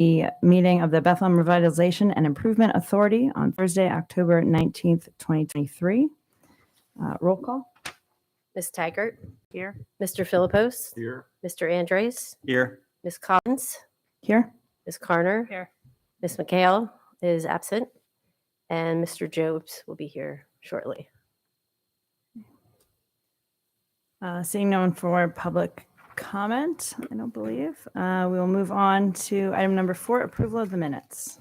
the meeting of the Bethlehem Revitalization and Improvement Authority on Thursday, October 19th, 2023. Roll call. Ms. Taggart. Here. Mr. Philippos. Here. Mr. Andres. Here. Ms. Collins. Here. Ms. Carner. Here. Ms. McHale is absent. And Mr. Jobs will be here shortly. Seeing no one for public comment, I don't believe. We will move on to item number 4, approval of the minutes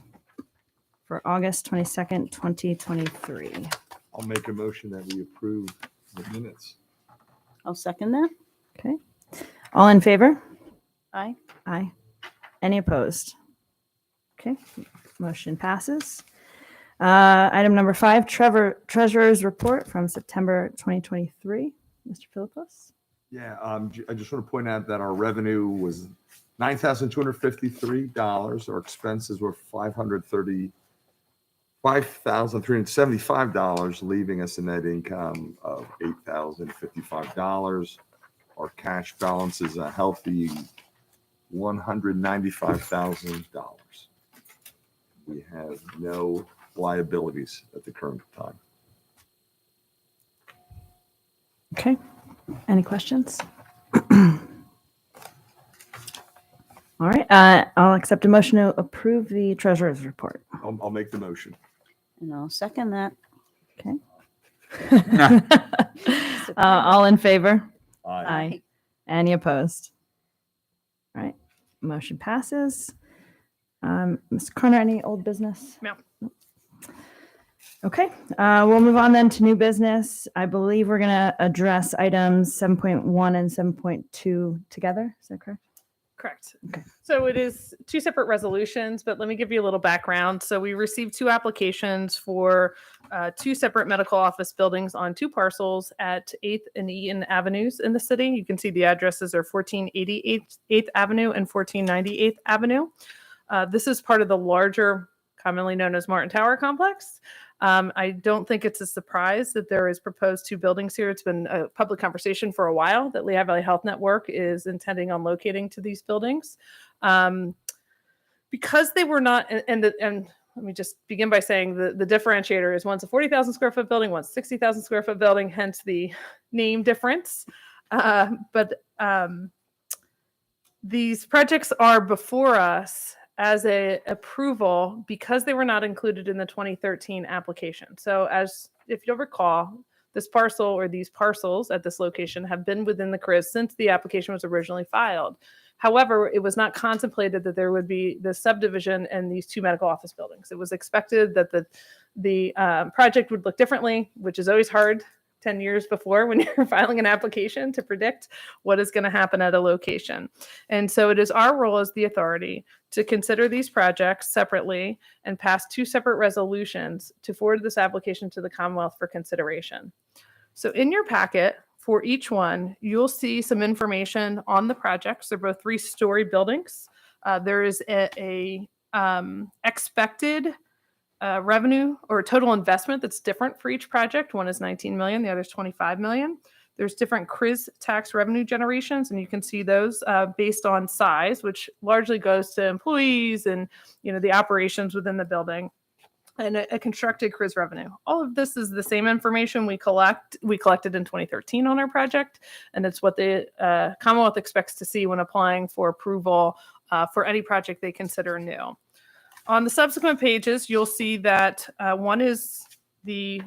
for August 22nd, 2023. I'll make a motion that we approve the minutes. I'll second that. Okay. All in favor? Aye. Aye. Any opposed? Okay. Motion passes. Item number 5, Treasurer's Report from September 2023. Mr. Philippos? Yeah, I just want to point out that our revenue was $9,253. Our expenses were $535,375, leaving us a net income of $8,055. Our cash balance is a healthy $195,000. We have no liabilities at the current time. Okay. Any questions? All right. I'll accept a motion to approve the Treasurer's Report. I'll make the motion. And I'll second that. Okay. All in favor? Aye. Any opposed? All right. Motion passes. Ms. Carner, any old business? No. Okay. We'll move on then to new business. I believe we're going to address items 7.1 and 7.2 together. Is that correct? Correct. Okay. So it is 2 separate resolutions, but let me give you a little background. So we received 2 applications for 2 separate medical office buildings on 2 parcels at 8th and Eaton Avenues in the city. You can see the addresses are 1480 8th Avenue and 1490 8th Avenue. This is part of the larger, commonly known as Martin Tower complex. I don't think it's a surprise that there is proposed 2 buildings here. It's been a public conversation for a while that Lehigh Valley Health Network is intending on locating to these buildings. Because they were not, and let me just begin by saying the differentiator is one's a 40,000 square foot building, one's 60,000 square foot building, hence the name difference. But these projects are before us as a approval because they were not included in the 2013 application. So as if you'll recall, this parcel or these parcels at this location have been within the CRIS since the application was originally filed. However, it was not contemplated that there would be the subdivision and these 2 medical office buildings. It was expected that the project would look differently, which is always hard 10 years before when you're filing an application to predict what is going to happen at a location. And so it is our role as the authority to consider these projects separately and pass 2 separate resolutions to forward this application to the Commonwealth for consideration. So in your packet for each one, you'll see some information on the projects. They're both 3-story buildings. There is a expected revenue or total investment that's different for each project. One is 19 million, the other is 25 million. There's different CRIS tax revenue generations, and you can see those based on size, which largely goes to employees and the operations within the building, and a constructed CRIS revenue. All of this is the same information we collected in 2013 on our project, and it's what the Commonwealth expects to see when applying for approval for any project they consider new. On the subsequent pages, you'll see that one is the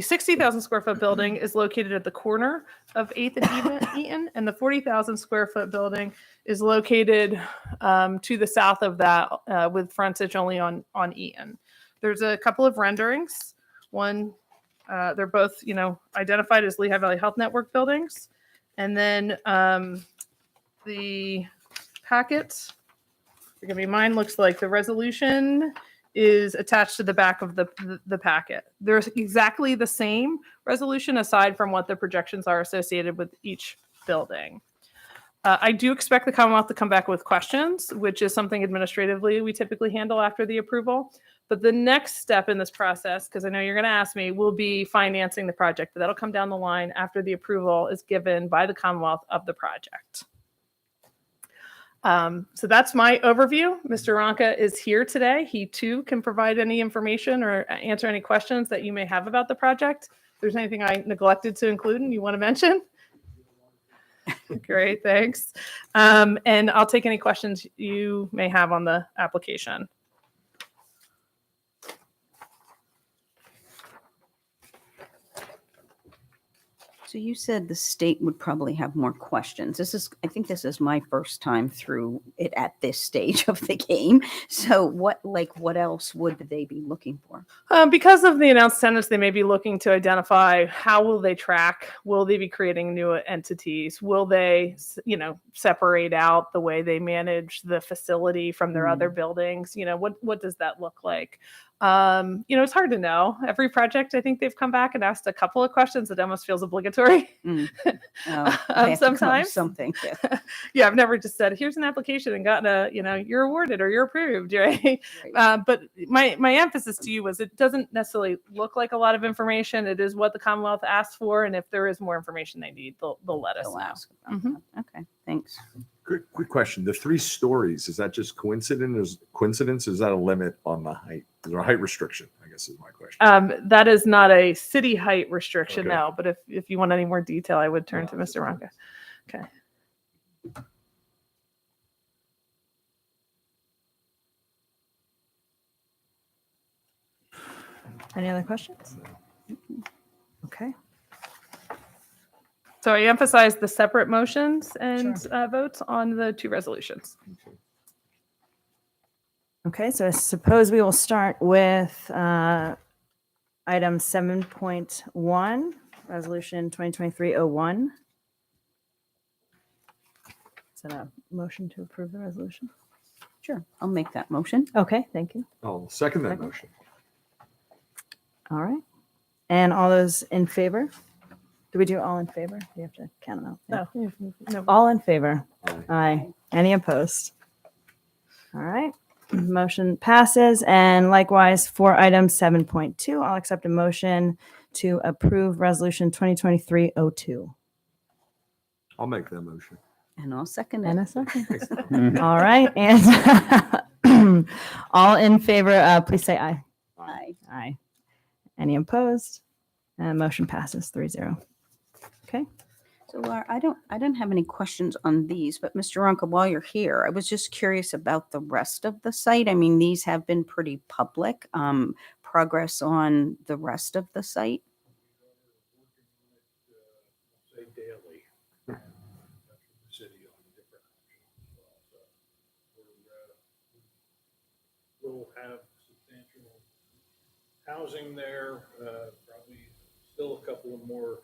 60,000 square foot building is located at the corner of 8th and Eaton, and the 40,000 square foot building is located to the south of that with frontage only on Eaton. There's a couple of renderings. One, they're both identified as Lehigh Valley Health Network buildings, and then the packet, forgive me, mine looks like the resolution is attached to the back of the packet. They're exactly the same resolution aside from what the projections are associated with each building. I do expect the Commonwealth to come back with questions, which is something administratively we typically handle after the approval. But the next step in this process, because I know you're going to ask me, will be financing the project. But that'll come down the line after the approval is given by the Commonwealth of the project. So that's my overview. Mr. Ronca is here today. He too can provide any information or answer any questions that you may have about the project. If there's anything I neglected to include and you want to mention. Great, thanks. And I'll take any questions you may have on the application. So you said the state would probably have more questions. I think this is my first time through it at this stage of the game. So what else would they be looking for? Because of the announced tenants, they may be looking to identify how will they track? Will they be creating new entities? Will they, separate out the way they manage the facility from their other buildings? What does that look like? It's hard to know. Every project, I think they've come back and asked a couple of questions that almost feels obligatory. Oh, they have to come up with Sometimes. something. Yeah. Yeah, I've never just said, here's an application and gotten you're awarded or you're approved, right? Right. But my emphasis to you was it doesn't necessarily look like a lot of information. It is what the Commonwealth asked for. And if there is more information they need, they'll let us They'll know. ask about Mhm. that. Okay, thanks. Quick question. The 3 stories, is that just coincidence? Is that a limit on the height? Is there a height restriction? I guess is my question. That is not a city height restriction, Okay. no. But if you want any more detail, I would turn to Mr. Ronca. Okay. Any other questions? Okay. So I emphasize the separate motions and votes on the 2 resolutions. Okay, so I suppose we will start with item 7.1, Resolution 2023-01. Is that a motion to approve the resolution? Sure, I'll make that motion. Okay, thank you. I'll second that Second. motion. All right. And all those in favor? Do we do all in favor? You have to count them out. Yeah. No. All in favor? Aye. Aye. Any opposed? All right. Motion passes. And likewise for item 7.2, I'll accept a motion to approve resolution 2023-02. I'll make that motion. And I'll second And it. a second. All right. And all in favor, please say aye. Aye. Aye. Any opposed? And motion passes 3-0. Okay. So Laura, I don't have any questions on these, but Mr. Ronca, while you're here, I was just curious about the rest of the site. I mean, these have been pretty public. Progress on the rest of the site? Say daily. That's what the city on different options as well. So we'll have substantial housing there, probably still a couple of more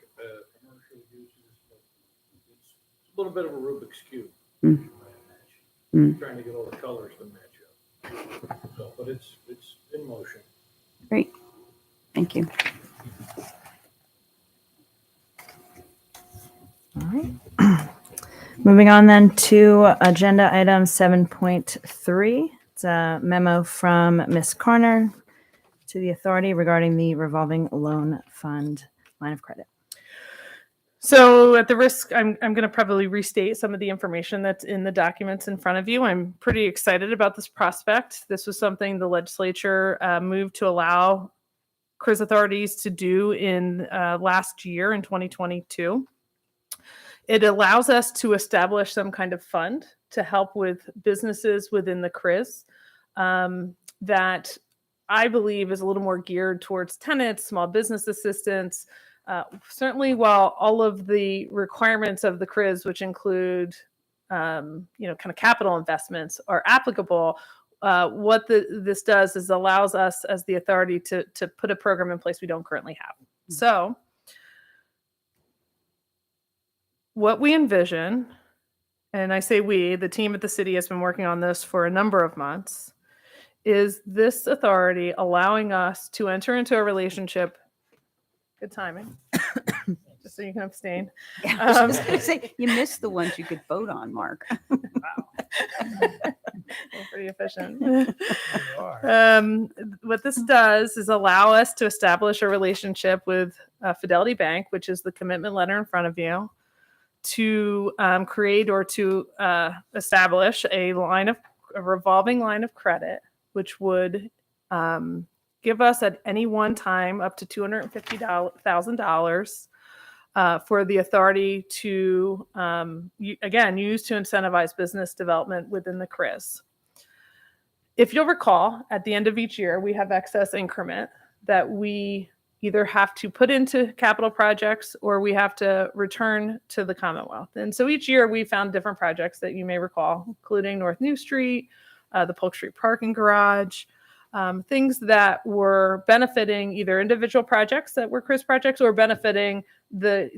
commercial uses, but it's a little bit of a Rubik's Cube. Mm. Trying to get all the colors to match up. So, but it's in motion. Great. Thank you. All right. Moving on then to agenda item 7.3. It's a memo from Ms. Carner to the authority regarding the revolving loan fund line of credit. So at the risk, I'm going to probably restate some of the information that's in the documents in front of you. I'm pretty excited about this prospect. This was something the legislature moved to allow CRIS authorities to do in last year in 2022. It allows us to establish some kind of fund to help with businesses within the CRIS that I believe is a little more geared towards tenants, small business assistants. Certainly, while all of the requirements of the CRIS, which include, kind of capital investments, are applicable, what this does is allows us as the authority to put a program in place we don't currently have. So, what we envision, and I say we, the team at the city has been working on this for a number of months, is this authority allowing us to enter into a relationship. Good timing. Just so you can abstain. Yeah, I was just gonna say, you missed the ones you could vote on, Mark. Pretty efficient. What this does is allow us to establish a relationship with Fidelity Bank, which is the commitment letter in front of you, to create or to establish a revolving line of credit, which would give us at any one time up to $250,000 for the authority to, again, use to incentivize business development within the CRIS. If you'll recall, at the end of each year, we have excess increment that we either have to put into capital projects or we have to return to the Commonwealth. And so each year we found different projects that you may recall, including North New Street, the Polk Street parking garage, things that were benefiting either individual projects that were CRIS projects or benefiting the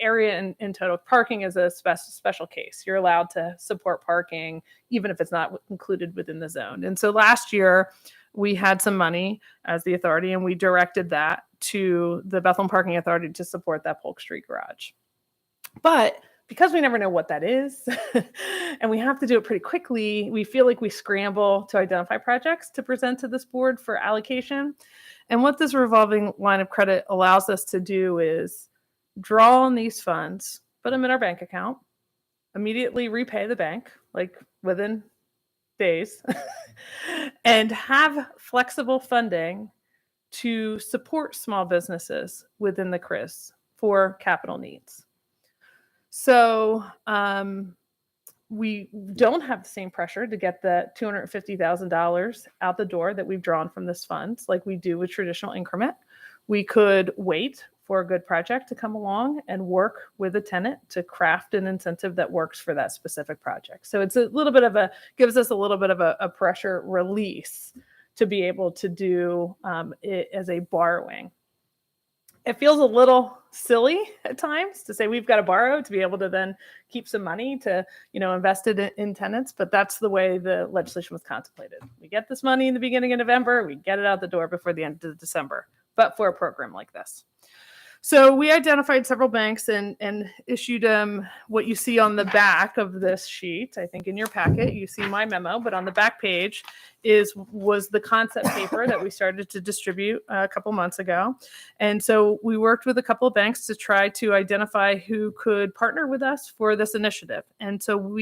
area in total. Parking is a special case. You're allowed to support parking even if it's not included within the zone. And so last year we had some money as the authority and we directed that to the Bethlehem Parking Authority to support that Polk Street garage. But because we never know what that is and we have to do it pretty quickly, we feel like we scramble to identify projects to present to this board for allocation. And what this revolving line of credit allows us to do is draw on these funds, put them in our bank account, immediately repay the bank, like within days, and have flexible funding to support small businesses within the CRIS for capital needs. So we don't have the same pressure to get the $250,000 out the door that we've drawn from this fund like we do with traditional increment. We could wait for a good project to come along and work with a tenant to craft an incentive that works for that specific project. So it's a little bit of gives us a little bit of a pressure release to be able to do it as a borrowing. It feels a little silly at times to say we've got to borrow to be able to then keep some money to, invest it in tenants, but that's the way the legislation was contemplated. We get this money in the beginning of November, we get it out the door before the end of December, but for a program like this. So we identified several banks and issued what you see on the back of this sheet. I think in your packet, you see my memo, but on the back page was the concept paper that we started to distribute a couple months ago. And so we worked with a couple of banks to try to identify who could partner with us for this initiative. And so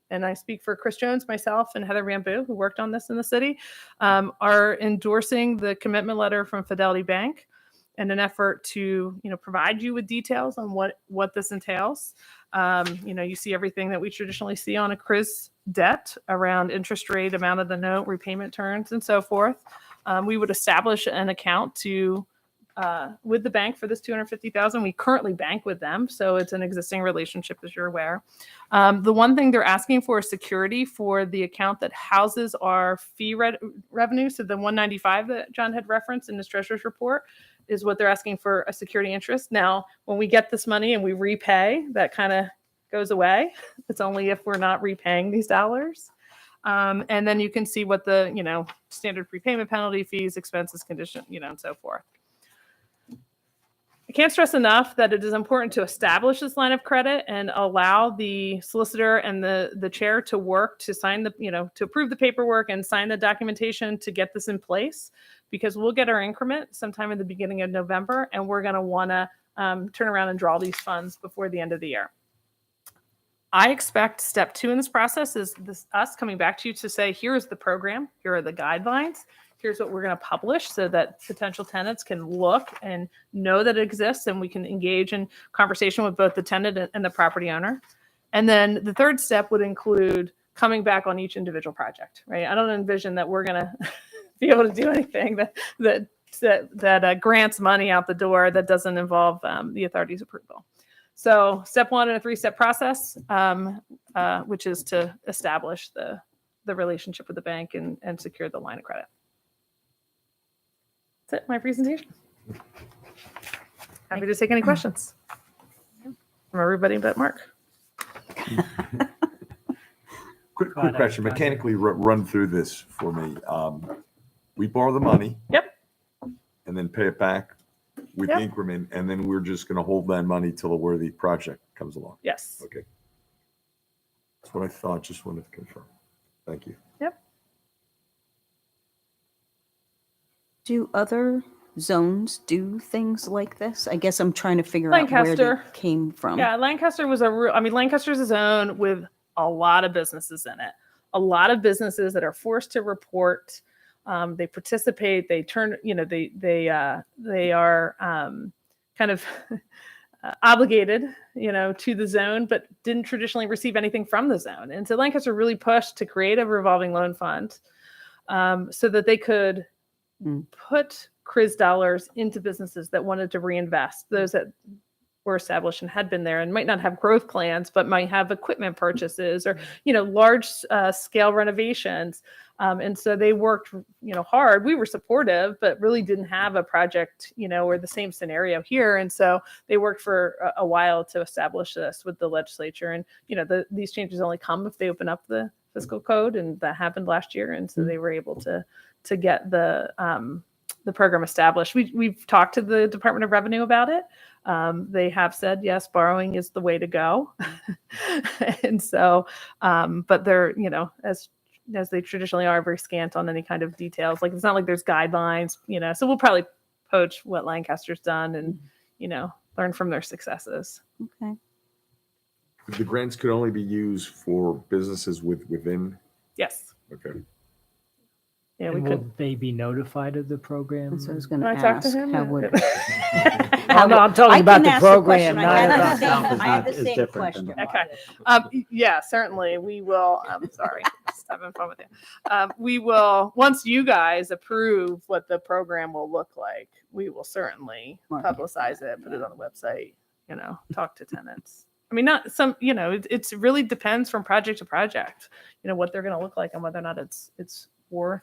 and I speak for Chris Jones, myself, and Heather Rambu, who worked on this in the city, are endorsing the commitment letter from Fidelity Bank in an effort to, provide you with details on what this entails. You see everything that we traditionally see on a CRIS debt around interest rate, amount of the note, repayment terms, and so forth. We would establish an account with the bank for this $250,000. We currently bank with them, so it's an existing relationship, as you're aware. The one thing they're asking for is security for the account that houses our fee revenue. So the 195 that John had referenced in his treasurer's report is what they're asking for a security interest. Now, when we get this money and we repay, that kind of goes away. It's only if we're not repaying these dollars. And then you can see what the, standard prepayment penalty, fees, expenses, condition, and so forth. I can't stress enough that it is important to establish this line of credit and allow the solicitor and the chair to work to sign to approve the paperwork and sign the documentation to get this in place, because we'll get our increment sometime in the beginning of November, and we're going to want to turn around and draw these funds before the end of the year. I expect step 2 in this process is us coming back to you to say, here's the program, here are the guidelines, here's what we're going to publish so that potential tenants can look and know that it exists, and we can engage in conversation with both the tenant and the property owner. And then the third step would include coming back on each individual project, right? I don't envision that we're going to be able to do anything that grants money out the door that doesn't involve the authority's approval. So step 1 in a 3-step process, which is to establish the relationship with the bank and secure the line of credit. That's it, my presentation. Happy to take any questions from everybody but Mark. Quick question. Mechanically run through this for me. We borrow the money. Yep. And then pay it back with increment, and then we're just going to hold that money till a worthy project comes along. Yes. Okay. That's what I thought. Just wanted to confirm. Thank you. Yep. Do other zones do things like this? I guess I'm trying to figure out where they Lancaster. came from. Yeah, Lancaster was Lancaster's a zone with a lot of businesses in it. A lot of businesses that are forced to report. They participate. They turn, they are kind of obligated, to the zone, but didn't traditionally receive anything from the zone. And so Lancaster really pushed to create a revolving loan fund so that they could put CRIS dollars into businesses that wanted to reinvest, those that were established and had been there and might not have growth plans, but might have equipment purchases or, large scale renovations. And so they worked, hard. We were supportive, but really didn't have a project, or the same scenario here. And so they worked for a while to establish this with the legislature. And, these changes only come if they open up the fiscal code, and that happened last year. And so they were able to get the program established. We've talked to the Department of Revenue about it. They have said, yes, borrowing is the way to go. And so, but they're, as they traditionally are, very scant on any kind of details. Like, it's not like there's guidelines, so we'll probably poach what Lancaster's done and, learn from their successes. Okay. The grants could only be used for businesses within. Yes. Okay. Yeah, And we will could. they be notified of the program? That's what I was going to Can I talk to ask. him? How would I'm talking I about can the ask the program, question. not I about. have the same- I have the same question. Okay. Yeah, certainly. We will. Sorry, just having fun with you. We will, once you guys approve what the program will look like, we will certainly Mark. publicize it, put it on the website, talk to tenants. I mean, not some, it really depends from project to project, what they're going to look like and whether or not it's worth.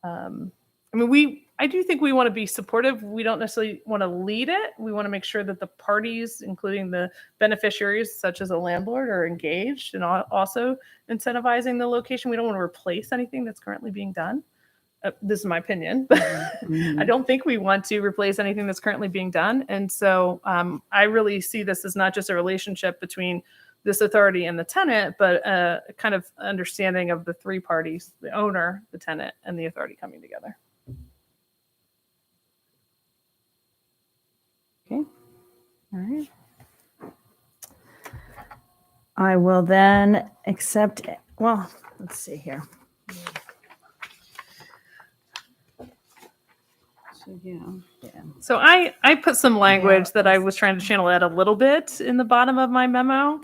I do think we want to be supportive. We don't necessarily want to lead it. We want to make sure that the parties, including the beneficiaries, such as a landlord, are engaged and also incentivizing the location. We don't want to replace anything that's currently being done. This is my opinion. I don't think we want to replace anything that's currently being done. And so I really see this as not just a relationship between this authority and the tenant, but a kind of understanding of the three parties, the owner, the tenant, and the authority coming together. Okay. All right. I will then accept, let's see here. So, yeah. So I put some language that I was trying to channel out a little bit in the bottom of my memo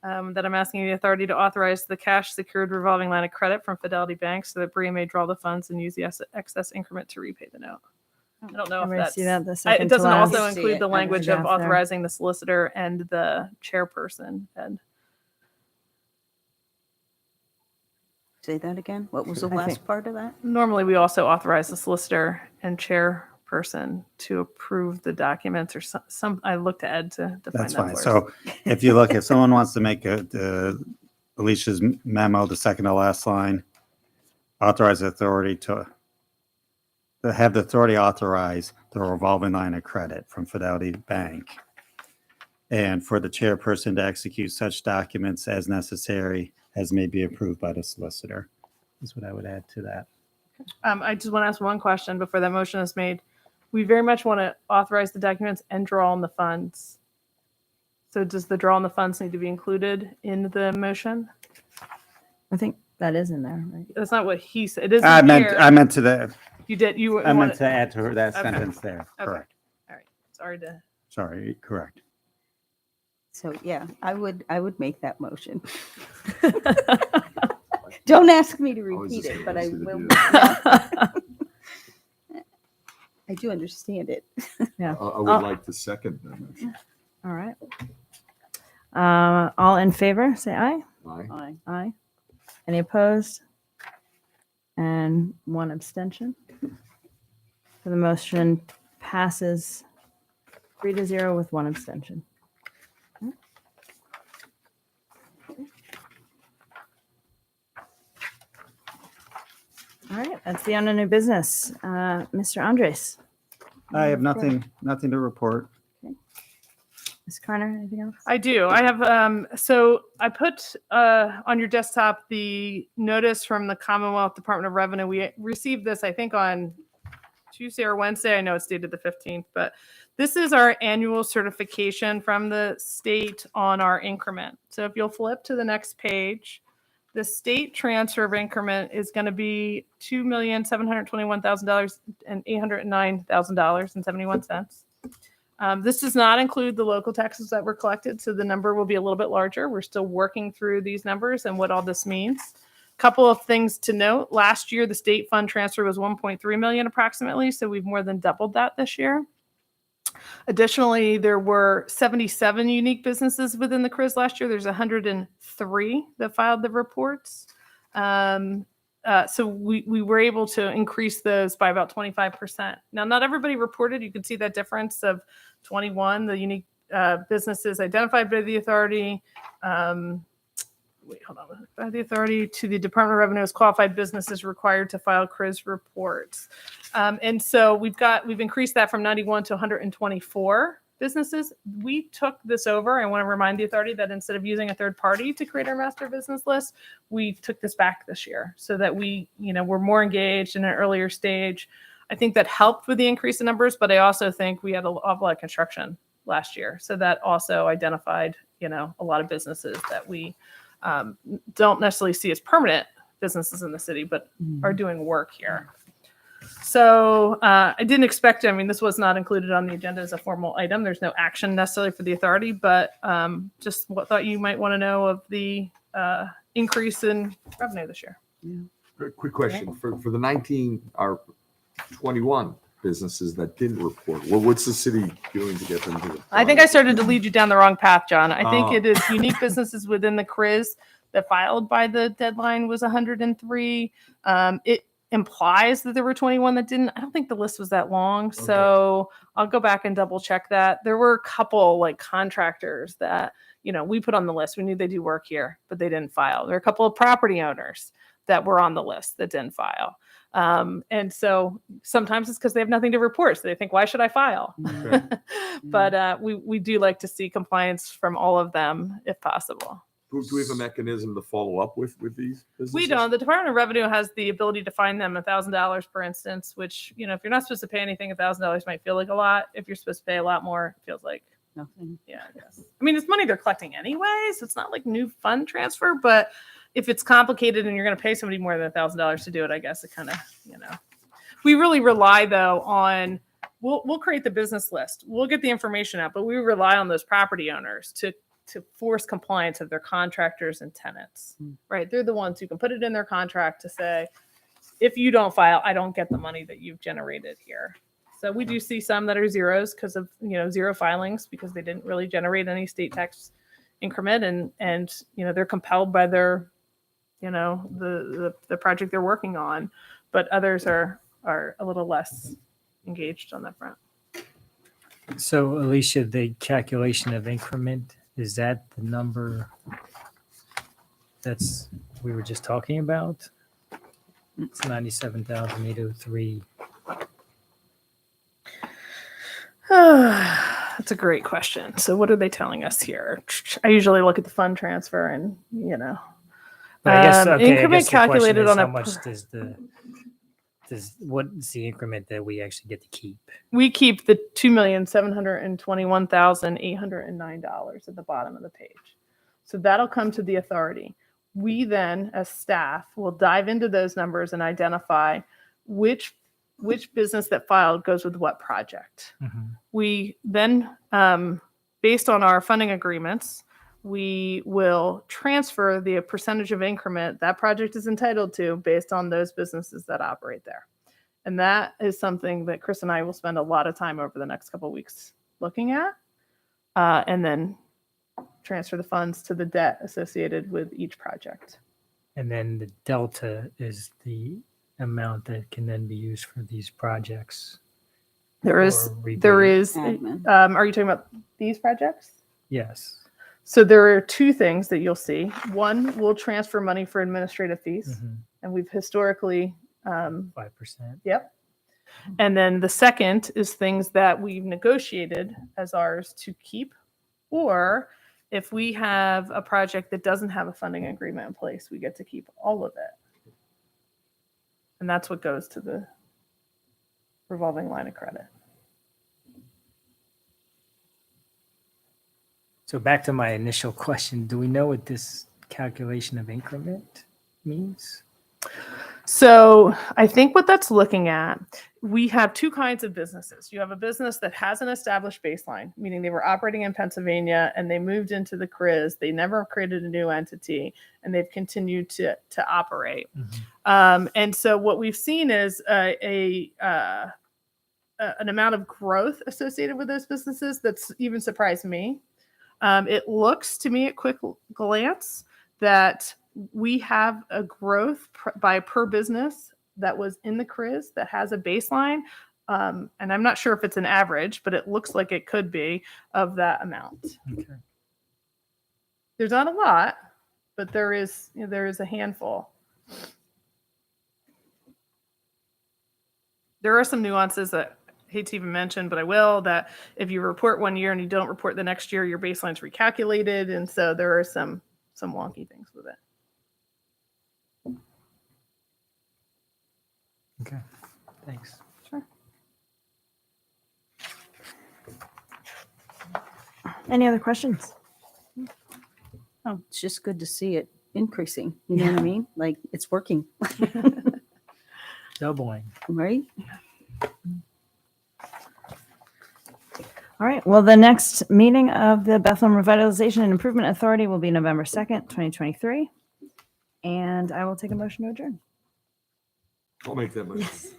that I'm asking the authority to authorize the cash secured revolving line of credit from Fidelity Bank so that Bria may draw the funds and use the excess increment to repay the note. I don't know if Everybody that's, see that? The it second to doesn't last. also See include it the under language the of draft there. authorizing the solicitor and the chairperson. And Say that again. What was the I last think- part of that? normally we also authorize the solicitor and chairperson to approve the documents or some I looked to Ed to define That's that fine. for us. So if you look, if someone wants to make Alicia's memo, the second to last line, authorize the authority to have the authority authorize the revolving line of credit from Fidelity Bank. And for the chairperson to execute such documents as necessary as may be approved by the solicitor. Is what I would add to that. I just want to ask one question before that motion is made. We very much want to authorize the documents and draw on the funds. So does the draw on the funds need to be included in the motion? I think that is in there, right? That's not what he said. It is I in meant here. to that You I meant wanted- to add to that Okay. sentence there. Okay. Correct. All right. Sorry to. Sorry, correct. So, yeah, I would make that motion. Don't ask me to I was repeat just it, but gonna I ask you to will. do I do understand it. Yeah. I would like to second that motion. All right. All in favor, say aye. Aye. Aye. Aye. Any opposed? And one abstention. So the motion passes 3-0 with one abstention. All right, that's the end of new business. Mr. Andres, I have nothing to report. Ms. Carter, anything else? I do. I have, so I put on your desktop the notice from the Commonwealth Department of Revenue. We received this, I think, on Tuesday or Wednesday. I know it's dated the 15th, but this is our annual certification from the state on our increment. So if you'll flip to the next page, the state transfer of increment is going to be $2,721,000 and $809,000.71. This does not include the local taxes that were collected, so the number will be a little bit larger. We're still working through these numbers and what all this means. Couple of things to note. Last year, the state fund transfer was 1.3 million approximately, so we've more than doubled that this year. Additionally, there were 77 unique businesses within the CRIS last year. There's 103 that filed the reports. So we were able to increase those by about 25%. Now, not everybody reported. You can see that difference of 21, the unique businesses identified by the authority. By the authority to the Department of Revenue as qualified businesses required to file CRIS reports. And so we've increased that from 91 to 124 businesses. We took this over. I want to remind the authority that instead of using a third party to create our master business list, we took this back this year so that we're more engaged in an earlier stage. I think that helped with the increase in numbers, but I also think we had a lot of construction last year. So that also identified, a lot of businesses that we don't necessarily see as permanent businesses in the city, but are doing work here. So I didn't expect, this was not included on the agenda as a formal item. There's no action necessarily for the authority, but just thought you might want to know of the increase in revenue this year. Very quick question for the 19 or 21 businesses that didn't report. Well, what's the city doing to get them to report? I think I started to lead you down the wrong path, John. I think Oh. it is unique businesses within the CRIS that filed by the deadline was 103. It implies that there were 21 that didn't. I don't think the list was that long. So I'll go back and double check that. There were a couple contractors that, we put on the list. We knew they do work here, but they didn't file. There are a couple of property owners that were on the list that didn't file. And so sometimes it's because they have nothing to report. So they think, why should I file? Okay. But we do like to see compliance from all of them if possible. Do we have a mechanism to follow up with these businesses? We don't. The Department of Revenue has the ability to fine them $1,000, for instance, which, if you're not supposed to pay anything, $1,000 might feel like a lot. If you're supposed to pay a lot more, it feels like Nothing. Yeah, I guess. It's money they're collecting anyway, so it's not like new fund transfer. But if it's complicated and you're going to pay somebody more than $1,000 to do it, I guess it kind of, We really rely though on we'll create the business list, we'll get the information out, but we rely on those property owners to force compliance of their contractors and tenants. Right? They're the ones who can put it in their contract to say, if you don't file, I don't get the money that you've generated here. So we do see some that are zeros because of zero filings because they didn't really generate any state tax increment and they're compelled by their the project they're working on, but others are a little less engaged on that front. So Alicia, the calculation of increment, is that the number we were just talking about? It's 97,803. That's a great question. So what are they telling us here? I usually look at the fund transfer and, But I guess, increment the question calculated is on how a much what's the increment that we actually get to keep? We keep the $2,721,809 at the bottom of the page. So that'll come to the authority. We then, as staff, will dive into those numbers and identify which business that filed goes with what project. We then, based on our funding agreements, we will transfer the percentage of increment that project is entitled to based on those businesses that operate there. And that is something that Chris and I will spend a lot of time over the next couple of weeks looking at, and then transfer the funds to the debt associated with each project. And then the delta is the amount that can then be used for these projects. There is. Admin. Are you talking about these projects? Yes. So there are two things that you'll see. One, we'll transfer money for administrative fees, and we've historically 5%. Yep. And then the second is things that we've negotiated as ours to keep, or if we have a project that doesn't have a funding agreement in place, we get to keep all of it. And that's what goes to the revolving line of credit. So back to my initial question, do we know what this calculation of increment means? So I think what that's looking at, we have two kinds of businesses. You have a business that has an established baseline, meaning they were operating in Pennsylvania and they moved into the CRIZ. They never created a new entity and they've continued to operate. And so what we've seen is an amount of growth associated with those businesses that's even surprised me. It looks to me at quick glance that we have a growth by per business that was in the CRIZ that has a baseline. And I'm not sure if it's an average, but it looks like it could be of that amount. Okay. There's not a lot, but there is a handful. There are some nuances that I hate to even mention, but I will, that if you report one year and you don't report the next year, your baseline's recalculated. And so there are some wonky things with it. Okay. Thanks. Sure. Any other questions? Oh, it's just good to see it increasing. You know what I mean? Like it's working, Doubling. right? All right. Well, the next meeting of the Bethlehem Revitalization and Improvement Authority will be November 2nd, 2023. And I will take a motion to adjourn. I'll make that motion.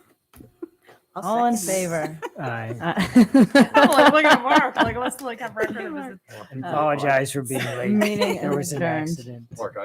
I'll All in second it. favor? I Look at Mark. Like, let's have record of his apologize for being late. Meeting There was an adjourned. accident. Mark,